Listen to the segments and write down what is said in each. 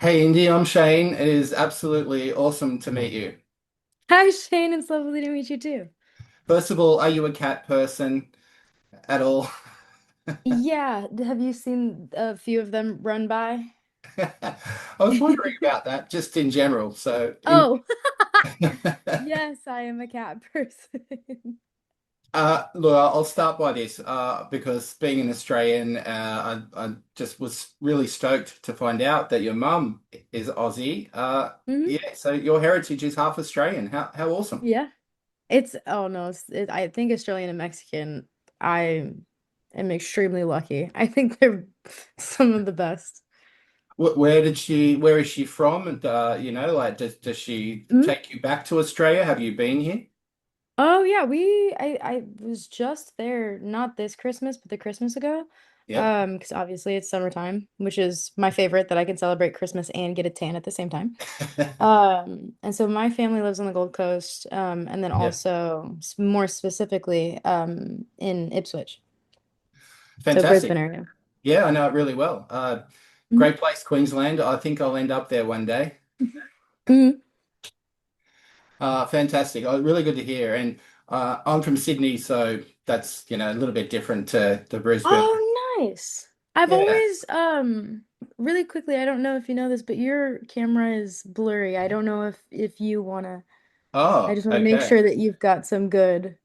Hey Indy, I'm Shane. It is absolutely awesome to meet you. Hi, Shane. It's lovely to meet you too. First of all, are you a cat person at all? Yeah, have you seen a few of them run by? I was wondering about that just in general. Oh, yes, I am a cat person. Look, I'll start by this because being an Australian, I just was really stoked to find out that your mum is Aussie. hmm Yeah, so your heritage is half Australian. How awesome. Yeah. It's oh no, I think Australian and Mexican. I am extremely lucky. I think they're some of the best. Where is she from? And like, does she Mhm. take you back to Australia? Have you been here? Oh yeah, I was just there not this Christmas, but the Christmas ago. Yep. Because obviously it's summertime, which is my favorite that I can celebrate Christmas and get a tan at the same time. And so my family lives on the Gold Coast, and then Yep. also more specifically, in Ipswich, so Brisbane Fantastic. area. Yeah, I know it really well. Mhm. Great place, Queensland. I think I'll end up there one day. Mhm. Fantastic. Really good to hear. And I'm from Sydney, so that's, a little bit different to Brisbane. Oh, nice. I've Yeah. always, really quickly, I don't know if you know this, but your camera is blurry. I don't know if you wanna. I Oh, just want to make okay. sure that you've got some good.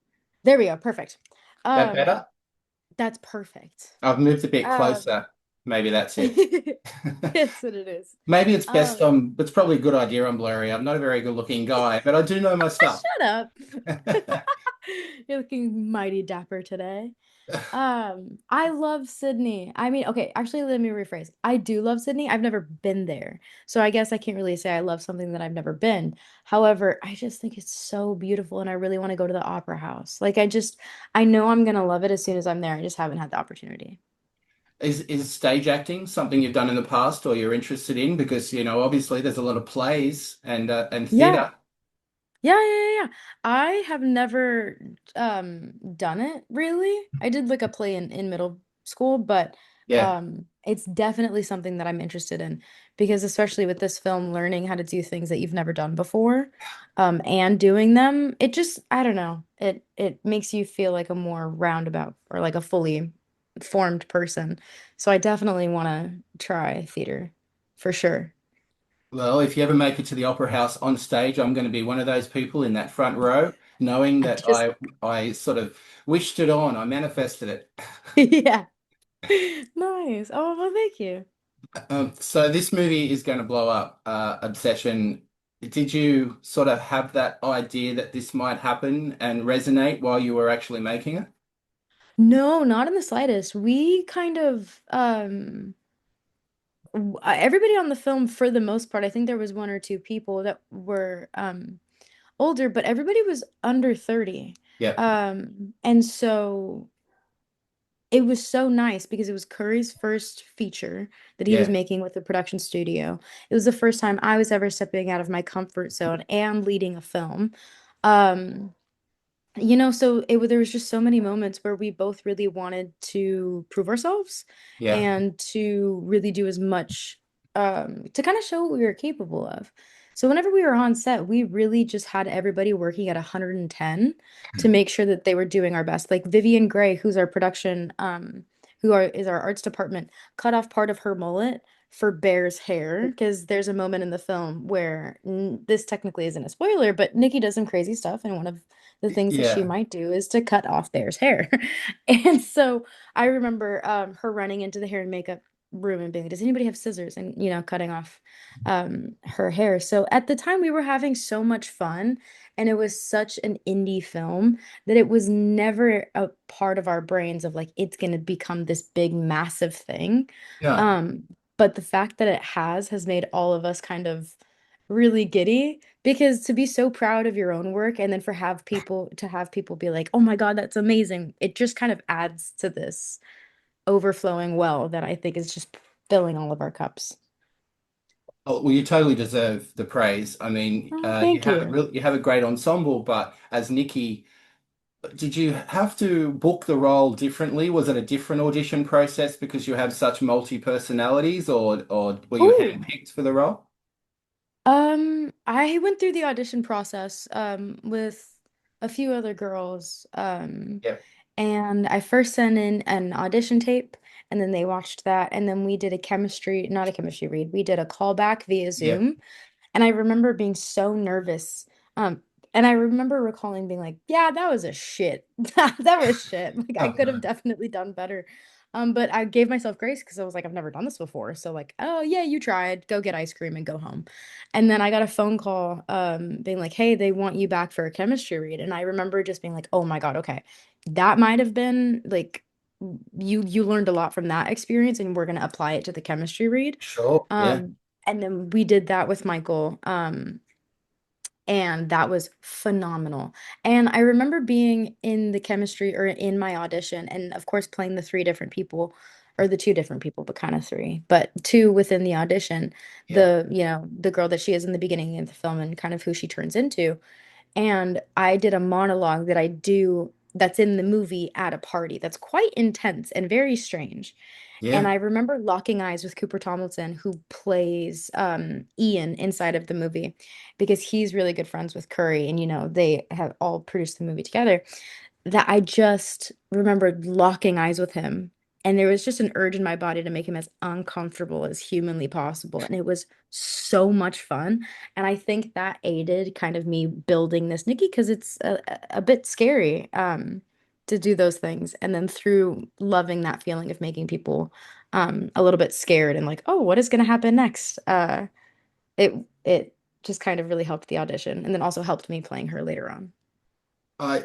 There we go. Perfect. That Um, better? that's perfect. I've moved a bit Um, closer. Maybe that's it. it's what it is. Maybe it's best Um, it's probably a good idea I'm blurry. I'm not a very good looking guy, but I do know my stuff. shut up. You're looking mighty dapper today. I love Sydney. I mean, okay, actually, let me rephrase. I do love Sydney. I've never been there. So I guess I can't really say I love something that I've never been. However, I just think it's so beautiful and I really want to go to the Opera House. I know I'm gonna love it as soon as I'm there. I just haven't had the opportunity. Is stage acting something you've done in the past or you're interested in? Because, obviously there's a lot of plays and Yeah. theatre. Yeah. I have never done it really. I did like a play in middle school, but Yeah. it's definitely something that I'm interested in because especially with this film, learning how to do things that you've never done before, and doing them, it just I don't know. It makes you feel like a more roundabout or like a fully formed person. So I definitely want to try theater for sure. Well, if you ever make it to the Opera House on stage, I'm going to be one of those people in that front row, knowing I that just I sort of wished it on. I manifested it. yeah. Nice. Oh, well, thank you. So this movie is going to blow up, Obsession. Did you sort of have that idea that this might happen and resonate while you were actually making it? No, not in the slightest. We kind of everybody on the film for the most part, I think there was one or two people that were older, but everybody was under 30. Yep. And so it was so nice because it was Curry's first feature that he was Yeah. making with the production studio. It was the first time I was ever stepping out of my comfort zone and leading a film. Um so there was just so many moments where we both really wanted to prove ourselves Yeah. and to really do as much to kind of show what we were capable of. So whenever we were on set, we really just had everybody working at 110 to make sure that they were doing our best. Like Vivian Gray, who's our production, is our arts department, cut off part of her mullet for Bear's hair because there's a moment in the film where this technically isn't a spoiler, but Nikki does some crazy stuff, and one of the things that she Yeah. might do is to cut off Bear's hair. And so I remember her running into the hair and makeup room and being like, does anybody have scissors? And, cutting off her hair. So at the time, we were having so much fun. And it was such an indie film that it was never a part of our brains of like, it's going to become this big, massive thing. Yeah. Um, but the fact that it has made all of us kind of really giddy because to be so proud of your own work and then have people be like, "Oh my God, that's amazing." It just kind of adds to this overflowing well that I think is just filling all of our cups. Oh, well, you totally deserve the praise. I mean, Oh, thank you. you have a great ensemble, but as Nikki, did you have to book the role differently? Was it a different audition process because you have such multi-personalities, or were you Oh, handpicked for the role? I went through the audition process with a few other girls. Yep. And I first sent in an audition tape, and then they watched that, and then we did a chemistry, not a chemistry read, we did a callback via Yep. Zoom. And I remember being so nervous. Um, and I remember recalling being like, yeah, that was a shit. That was shit. Like I Oh, could have no. definitely done better. But I gave myself grace because I was like, I've never done this before. So like, oh yeah, you tried. Go get ice cream and go home. And then I got a phone call being like, hey, they want you back for a chemistry read. And I remember just being like, oh my God, okay. That might have been like you learned a lot from that experience and we're gonna apply it to the chemistry read. Sure. Yeah. And then we did that with Michael. And that was phenomenal. And I remember being in the chemistry or in my audition, and of course, playing the three different people, or the two different people, but kind of three, but two within the audition. Yep. The girl that she is in the beginning of the film and kind of who she turns into. And I did a monologue that I do that's in the movie at a party that's quite intense and very strange. And Yeah. I remember locking eyes with Cooper Tomlinson, who plays Ian inside of the movie, because he's really good friends with Curry, and they have all produced the movie together. That I just remembered locking eyes with him, and there was just an urge in my body to make him as uncomfortable as humanly possible, and it was so much fun. And I think that aided kind of me building this Nikki because it's a bit scary to do those things. And then through loving that feeling of making people a little bit scared and like, oh, what is going to happen next? It just kind of really helped the audition, and then also helped me playing her later on.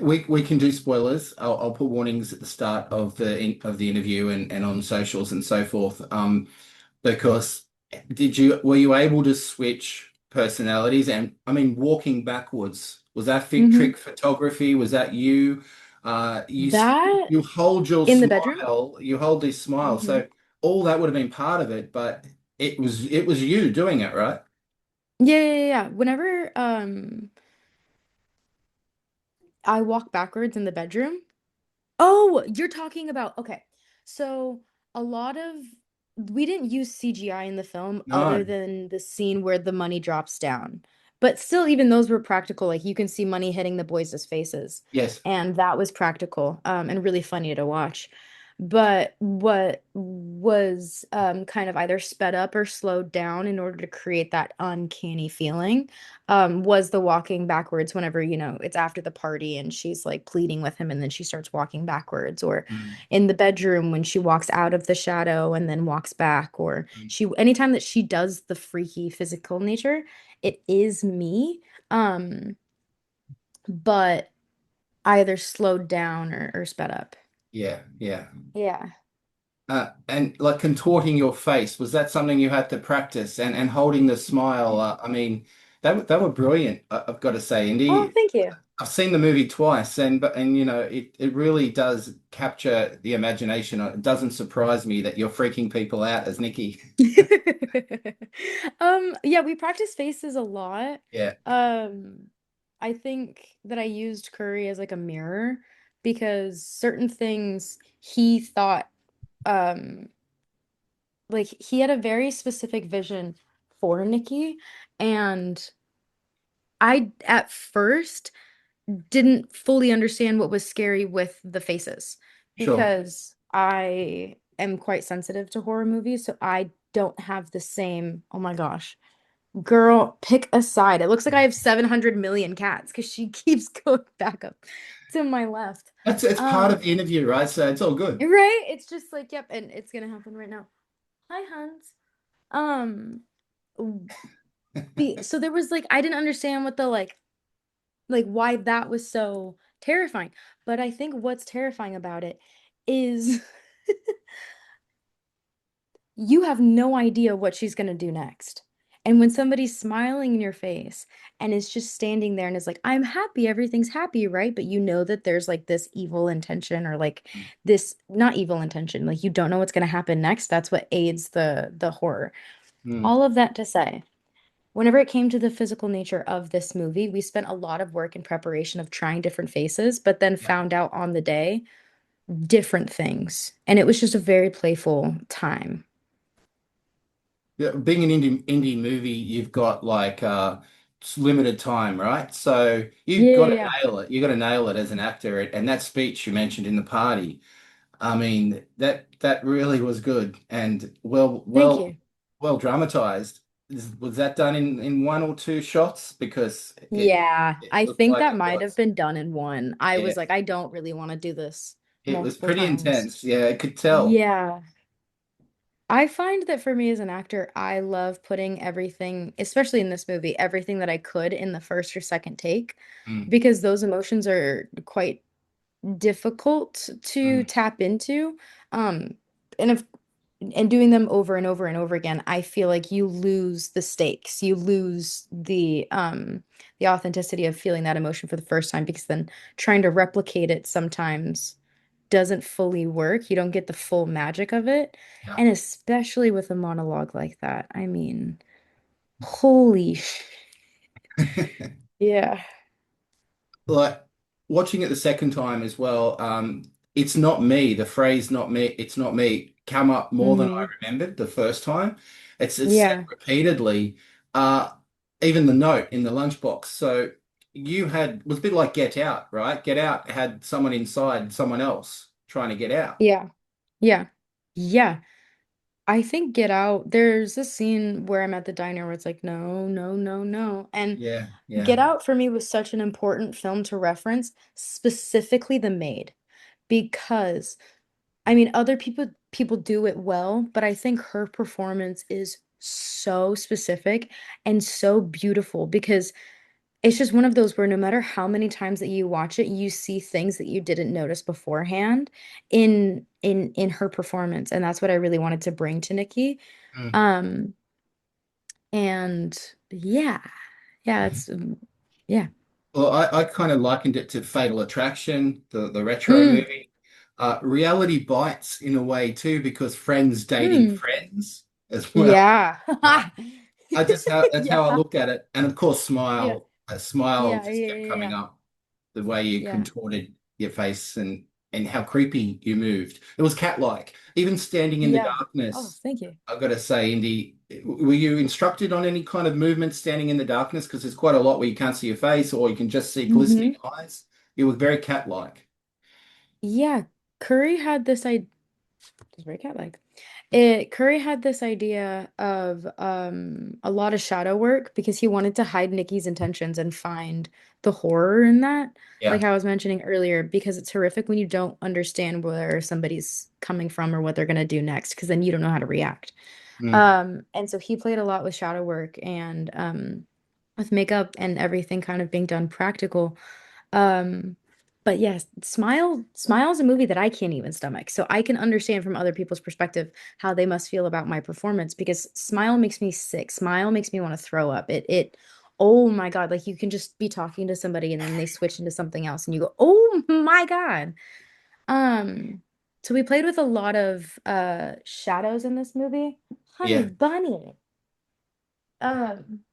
We can do spoilers. I'll put warnings at the start of the interview and on socials and so forth. Because were you able to switch personalities? And I mean, walking backwards, was that fit Hmm. trick photography? Was that you? That You hold your in the bedroom. smile, you hold this smile. Hmm. So all that would have been part of it, but it was you doing it, right? Yeah, yeah, yeah, yeah. Whenever I walk backwards in the bedroom. Oh, you're talking about, okay. So a lot of we didn't use CGI in the film other No. than the scene where the money drops down. But still, even those were practical. Like you can see money hitting the boys' faces. Yes. And that was practical, and really funny to watch. But what was kind of either sped up or slowed down in order to create that uncanny feeling was the walking backwards whenever, it's after the party and she's like pleading with him and then she starts walking backwards, or Mm, in the bedroom when she walks out of the shadow and then walks back, or mm. anytime that she does the freaky physical nature, it is me. Um, but either slowed down or sped up. Yeah, yeah. Yeah. And like contorting your face, was that something you had to practice? And holding the smile, I mean, they were brilliant, I've got to say. Oh, Indy, thank you. I've seen the movie twice, and it really does capture the imagination. It doesn't surprise me that you're freaking people out as Nikki. Yeah, we practice faces a lot. Yeah, Um, I think that I used Curry as like a mirror because certain things he thought, um, like he had a very specific vision for Nikki, and I at first didn't fully understand what was scary with the faces sure. because I am quite sensitive to horror movies, so I don't have the same, oh my gosh. Girl, pick a side. It looks like I have 700 million cats because she keeps going back up to my left. It's part of Um, the interview, right? So it's all good. right? It's just like, yep, and it's gonna happen right now. Hi, Hans. Um, so there was like I didn't understand what the like why that was so terrifying. But I think what's terrifying about it is you have no idea what she's going to do next. And when somebody's smiling in your face and is just standing there and is like, I'm happy, everything's happy, right? But you know that there's like this evil intention, or like this not evil intention, like you don't know what's going to happen next. That's what aids the horror. Mm. All of that to say, whenever it came to the physical nature of this movie, we spent a lot of work in preparation of trying different faces, but then Yeah. found out on the day different things. And it was just a very playful time. Yeah, being an indie movie, you've got like it's limited time, right? So you've Yeah, got yeah, to yeah. nail it. You've got to nail it as an actor. And that speech you mentioned in the party, I mean, that really was good and Thank you. well dramatized. Was that done in one or two shots? Because Yeah, it I looked think like that it might have was. been done in one. I Yeah, was like, I don't really want to do this it was multiple pretty times. intense. Yeah, I could tell. Yeah. I find that for me as an actor, I love putting everything, especially in this movie, everything that I could in the first or second take, Mm, because those emotions are quite difficult to mm, tap into. Um, and if and doing them over and over and over again, I feel like you lose the stakes. You lose the authenticity of feeling that emotion for the first time because then trying to replicate it sometimes doesn't fully work. You don't get the full magic of it. yeah. And especially with a monologue like that. I mean, holy yeah. Like watching it the second time as well, it's not me. The phrase "not me," it's not me, come up more than I Hmm. remembered the first time. It's said Yeah. repeatedly. Uh, even the note in the lunchbox. So you had was a bit like Get Out, right? Get Out had someone inside someone else trying to get out. Yeah. Yeah. Yeah. I think Get Out, there's a scene where I'm at the diner where it's like, no, no, no, no. And Yeah, yeah. Get Out for me was such an important film to reference, specifically The Maid, because I mean other people do it well, but I think her performance is so specific and so beautiful because it's just one of those where no matter how many times that you watch it, you see things that you didn't notice beforehand in her performance, and that's what I really wanted to bring to Nikki. Mm. Um, and yeah, yeah, it's yeah. Well, I kind of likened it to Fatal Attraction, the retro Mm, movie. Reality bites in a way too, because friends dating mm, friends as well. yeah. I just how that's how I Yeah, look at it, and of course, yeah, smile yeah, just yeah, kept coming yeah, up. The way you yeah, contorted your face and how creepy you moved. It was cat-like. Even standing in the yeah. Oh, darkness, thank you. I've got to say, Indy, were you instructed on any kind of movement standing in the darkness? Because there's quite a lot where you can't see your face or you can just see glistening Hmm. eyes. You were very cat-like. Yeah, Curry had this idea. Just very cat-like. Curry had this idea of a lot of shadow work because he wanted to hide Nikki's intentions and find the horror in that. Like Yeah. how I was mentioning earlier, because it's horrific when you don't understand where somebody's coming from or what they're gonna do next, because then you don't know how to react. Mm. And so he played a lot with shadow work and with makeup and everything kind of being done practical. Um, but yes, Smile is a movie that I can't even stomach. So I can understand from other people's perspective how they must feel about my performance because Smile makes me sick. Smile makes me want to throw up. Oh my God, like you can just be talking to somebody and then they switch into something else and you go, "Oh my God." Um, so we played with a lot of shadows in this movie. Honey Yeah. bunny. Um,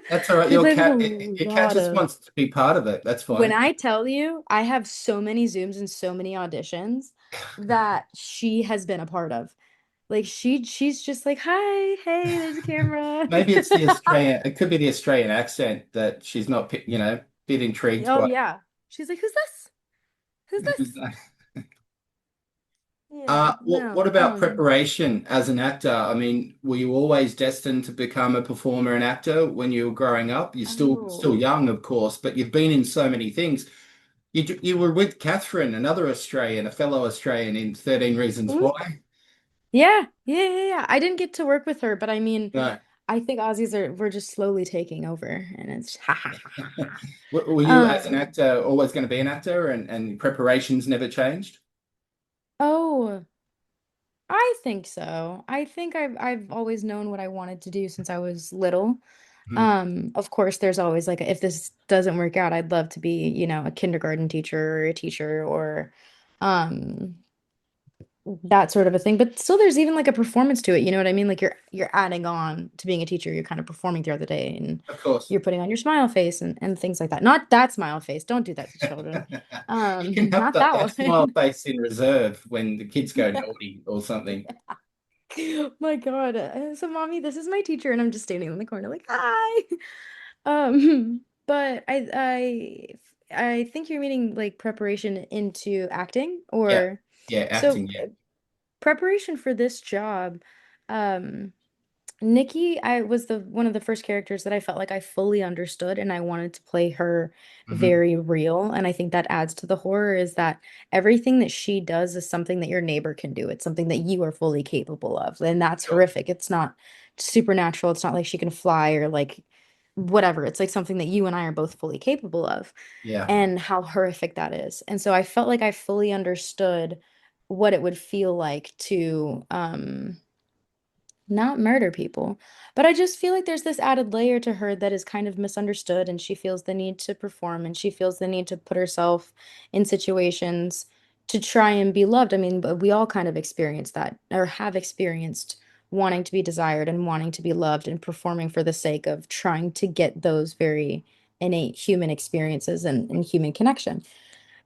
That's all right. we Your played with a cat, your cat lot just of wants to be part of it. That's when fine. I tell you, I have so many Zooms and so many auditions that she has been a part of. Like she's just like, "Hi, hey, there's a camera." Maybe it's the Australian, it could be the Australian accent that she's not, a bit intrigued Oh by. yeah. She's like, "Who's this? Who's this?" Yeah, What no. about preparation as an actor? I mean, were you always destined to become a performer and actor when you were growing up? You're still Oh. young, of course, but you've been in so many things. You were with Catherine, another Australian, a fellow Australian in 13 Reasons Mhm. Why. Yeah, yeah, yeah, yeah. I didn't get to work with her, but I mean, No. I think Aussies are we're just slowly taking over and it's ha ha ha ha ha. Were you, as an actor, always going to be an actor and preparations never changed? Oh, I think so. I think I've always known what I wanted to do since I was little. Mhm. Of course, there's always like if this doesn't work out, I'd love to be, a kindergarten teacher or a teacher or um that sort of a thing. But still there's even like a performance to it, you know what I mean? Like you're adding on to being a teacher, you're kind of performing throughout the day and Of course. you're putting on your smile face and things like that. Not that smile face. Don't do that to children. You can have Not that that smile one. face in reserve when the kids go naughty or something. My God. So mommy, this is my teacher, and I'm just standing in the corner like, hi. But I think you're meaning like preparation into acting Yeah, or yeah, so acting, yeah. preparation for this job. Um, Nikki, I was the one of the first characters that I felt like I fully understood and I wanted to play her Hmm. very real. And I think that adds to the horror is that everything that she does is something that your neighbor can do. It's something that you are fully capable of. And that's Sure. horrific. It's not supernatural. It's not like she can fly or like whatever. It's like something that you and I are both fully capable of Yeah. and how horrific that is. And so I felt like I fully understood what it would feel like to not murder people. But I just feel like there's this added layer to her that is kind of misunderstood, and she feels the need to perform, and she feels the need to put herself in situations to try and be loved. I mean, but we all kind of experience that or have experienced wanting to be desired and wanting to be loved and performing for the sake of trying to get those very innate human experiences and human connection.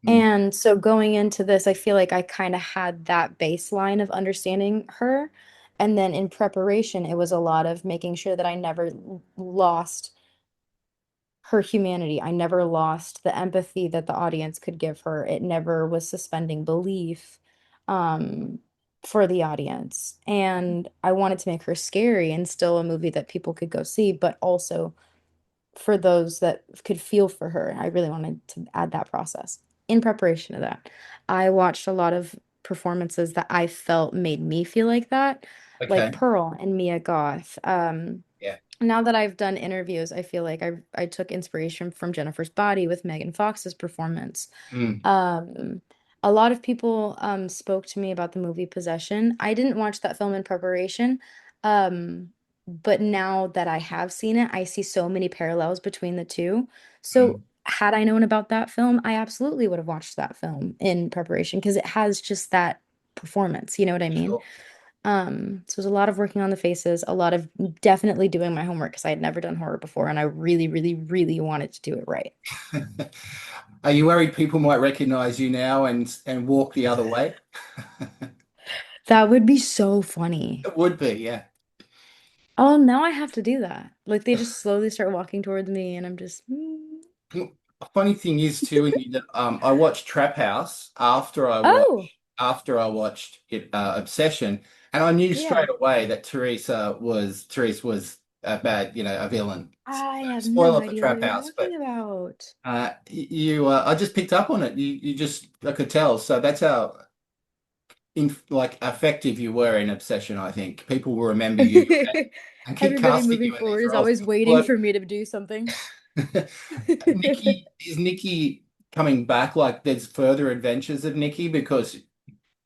Mm. And so going into this, I feel like I kind of had that baseline of understanding her. And then in preparation, it was a lot of making sure that I never lost her humanity. I never lost the empathy that the audience could give her. It never was suspending belief um, for the audience. And I wanted to make her scary and still a movie that people could go see, but also for those that could feel for her. I really wanted to add that process. In preparation of that, I watched a lot of performances that I felt made me feel like that, like Okay. Pearl and Mia Goth. Yeah. Now that I've done interviews, I feel like I took inspiration from Jennifer's Body with Megan Fox's performance. Mm. Um, a lot of people spoke to me about the movie Possession. I didn't watch that film in preparation, um, but now that I have seen it, I see so many parallels between the two. So Mm. had I known about that film, I absolutely would have watched that film in preparation because it has just that performance. You know what I mean? Sure. So there's a lot of working on the faces, a lot of definitely doing my homework because I had never done horror before, and I really, really, really wanted to do it right. Are you worried people might recognize you now and walk the other way? That would be so funny. It would be, yeah. Oh, now I have to do that. Like they just slowly start walking towards me, and I'm just, Funny thing is too, I watched Trap House Oh, after I watched it, Obsession, and I knew yeah. straight away that Therese was a bad, a villain. I have no Spoiler for idea what Trap you're House, but talking about. I just picked up on it. You just I could tell. So that's how like effective you were in Obsession. I think people will remember you and keep Everybody casting moving you in forward these is roles. always waiting Look, for me to do something. Nikki coming back? Like, there's further adventures of Nikki because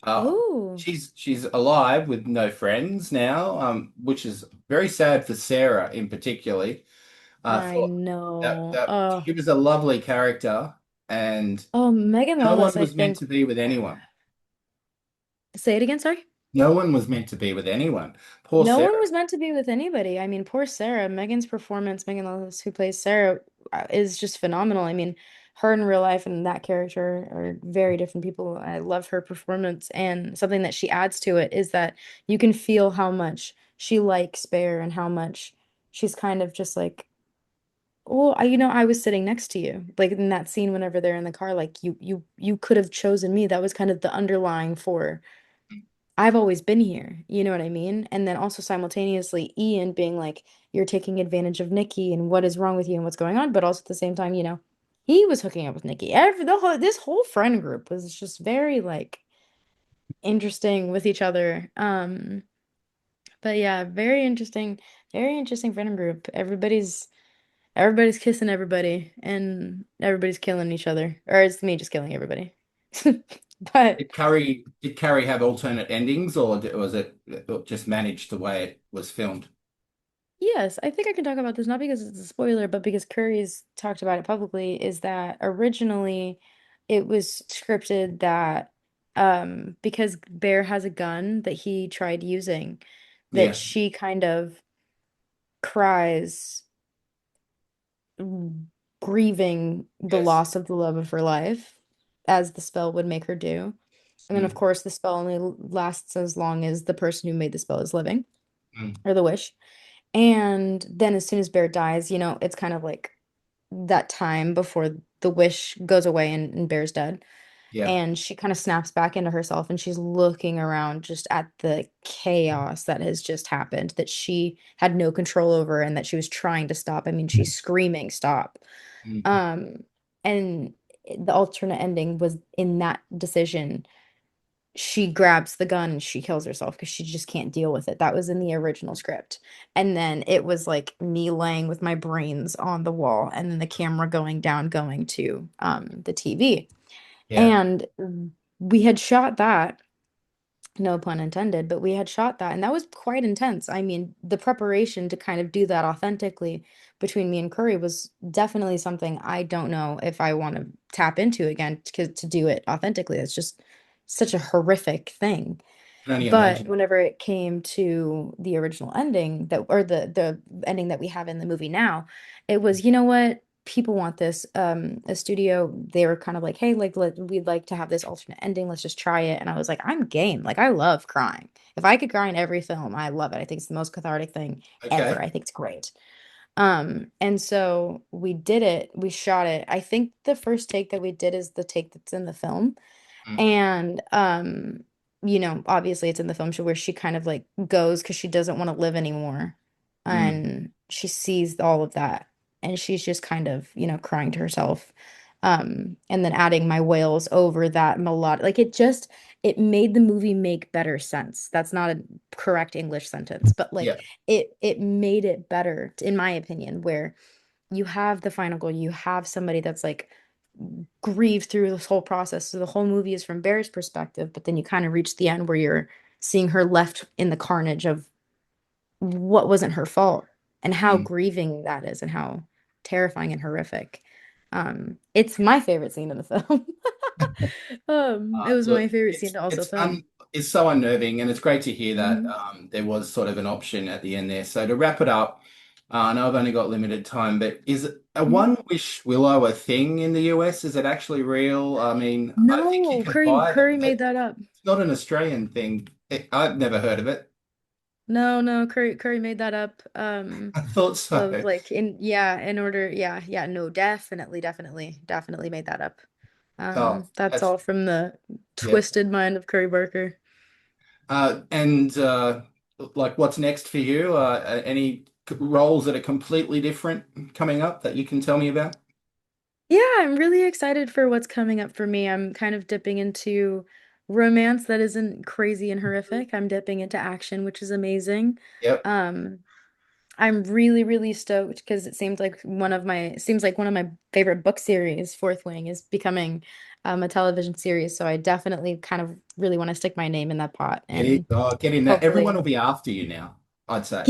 uh, Oh, she's alive with no friends now, which is very sad for Sarah in particularly. I For know. that she was a lovely character, and Oh, Megan no one Lawless, I was meant think. to be with anyone. Say it again, sorry. No one was meant to be with anyone. Poor No one Sarah. was meant to be with anybody. I mean, poor Sarah. Megan's performance, Megan Lawless, who plays Sarah, is just phenomenal. I mean, her in real life and that character are very different people. I love her performance, and something that she adds to it is that you can feel how much she likes Bear and how much she's kind of just like, well, I was sitting next to you, like in that scene whenever they're in the car, like you could have chosen me. That was kind of the underlying for I've always been here, you know what I mean? And then also simultaneously Ian being like, you're taking advantage of Nikki and what is wrong with you and what's going on, but also at the same time, he was hooking up with Nikki. This whole friend group was just very like interesting with each other. But yeah, very interesting friend group. Everybody's kissing everybody and everybody's killing each other. Or it's me just killing everybody. But Did Carrie have alternate endings, or was it just managed the way it was filmed? yes, I think I can talk about this not because it's a spoiler, but because Curry's talked about it publicly, is that originally it was scripted that because Bear has a gun that he tried using that Yeah. she kind of cries grieving the Yes. loss of the love of her life, as the spell would make her do. And then, of Mm, course, the spell only lasts as long as the person who made the spell is living, mm, or the wish. And then, as soon as Bear dies, it's kind of like that time before the wish goes away and Bear's dead. yeah. And she kind of snaps back into herself and she's looking around just at the chaos that has just happened that she had no control over and that she was trying to stop. I mean, she's screaming, stop. Mm, Um, and the alternate ending was in that decision. She grabs the gun and she kills herself because she just can't deal with it. That was in the original script. And then it was like me laying with my brains on the wall and then the camera going down, going to the TV. yeah. And we had shot that, no pun intended, but we had shot that, and that was quite intense. I mean, the preparation to kind of do that authentically between me and Curry was definitely something I don't know if I want to tap into again to do it authentically. It's just such a horrific thing. Can only But imagine. whenever it came to the original ending that or the ending that we have in the movie now, it was, you know what? People want this. A studio, they were kind of like, hey, like we'd like to have this alternate ending. Let's just try it. And I was like, I'm game. Like I love crying. If I could cry in every film, I love it. I think it's the most cathartic thing ever. Okay. I think it's great. And so we did it. We shot it. I think the first take that we did is the take that's in the film. Mm, And obviously it's in the film show where she kind of like goes because she doesn't want to live anymore. mm, And she sees all of that. And she's just kind of, crying to herself. And then adding my wails over that melodic, like it made the movie make better sense. That's not a correct English sentence, but like yeah. it made it better, in my opinion, where you have the final goal, you have somebody that's like grieve through this whole process. So the whole movie is from Bear's perspective, but then you kind of reach the end where you're seeing her left in the carnage of what wasn't her fault and how Mm. grieving that is and how terrifying and horrific. It's my favorite scene in the film. It was my Look, favorite scene to also film. it's so unnerving, and it's great to hear that Mhm. there was sort of an option at the end there. So to wrap it up, I know I've only got limited time, but is a Mhm. one wish willow a thing in the US? Is it actually real? I mean, I think you No, can Curry buy them, Curry made but that up. it's not an Australian thing. I've never heard of it. No, no, Curry made that up. I thought Of so. like in order, yeah, no, definitely made that up. Oh, That's that's all from the yeah. twisted mind of Curry Barker. And like, what's next for you? Any roles that are completely different coming up that you can tell me about? Yeah, I'm really excited for what's coming up for me. I'm kind of dipping into romance that isn't crazy and horrific. I'm dipping into action, which is amazing. Yep. Um, I'm really, really stoked because it seems like one of my favorite book series, Fourth Wing, is becoming a television series. So I definitely kind of really want to stick my name in that pot and Get in there. Everyone will hopefully be after you now, I'd say.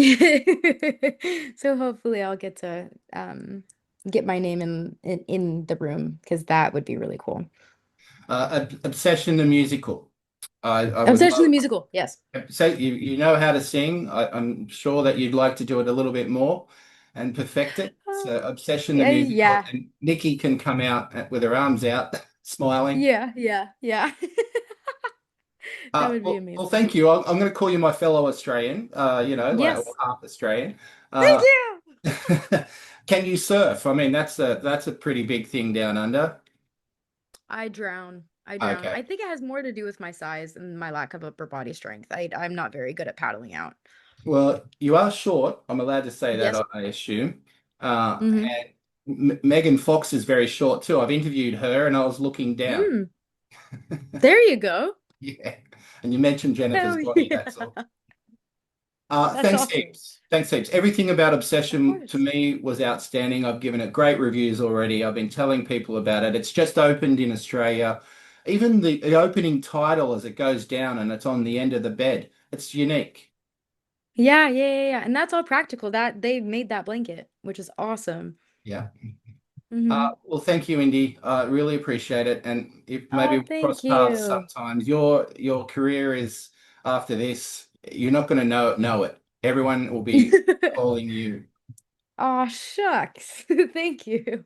so hopefully I'll get to get my name in the room because that would be really cool. Obsession the musical. I would Obsession the love. musical. Yes. So you know how to sing. I'm sure that you'd like to do it a little bit more and perfect it. So Obsession the musical, Yeah. and Nikki can come out with her arms out, smiling. Yeah, yeah, yeah. That would be Well, amazing. thank you. I'm going to call you my fellow Australian. Like or Yes. half Australian. Thank Uh, you. can you surf? I mean, that's a pretty big thing down under. I drown. I drown. Okay. I think it has more to do with my size and my lack of upper body strength. I'm not very good at paddling out. Well, you are short. I'm allowed to say that, Yes. I assume. Mm-hmm. And Megan Fox is very short too. I've interviewed her and I was looking down. Mm. There you go. Yeah. And you mentioned Jennifer's Hell body, yeah. that's all. That's Thanks awesome. heaps. Thanks heaps. Everything about Of Obsession to course. me was outstanding. I've given it great reviews already. I've been telling people about it. It's just opened in Australia. Even the opening title as it goes down and it's on the end of the bed. It's unique. Yeah, yeah, yeah, yeah. And that's all practical. That they made that blanket, which is awesome. Yeah. Mm-hmm. Well, thank you, Indy. Really appreciate it. And if maybe Oh, we cross thank paths you. sometimes, your career is after this, you're not going to know it. Everyone will be calling you. Oh, shucks. Thank you.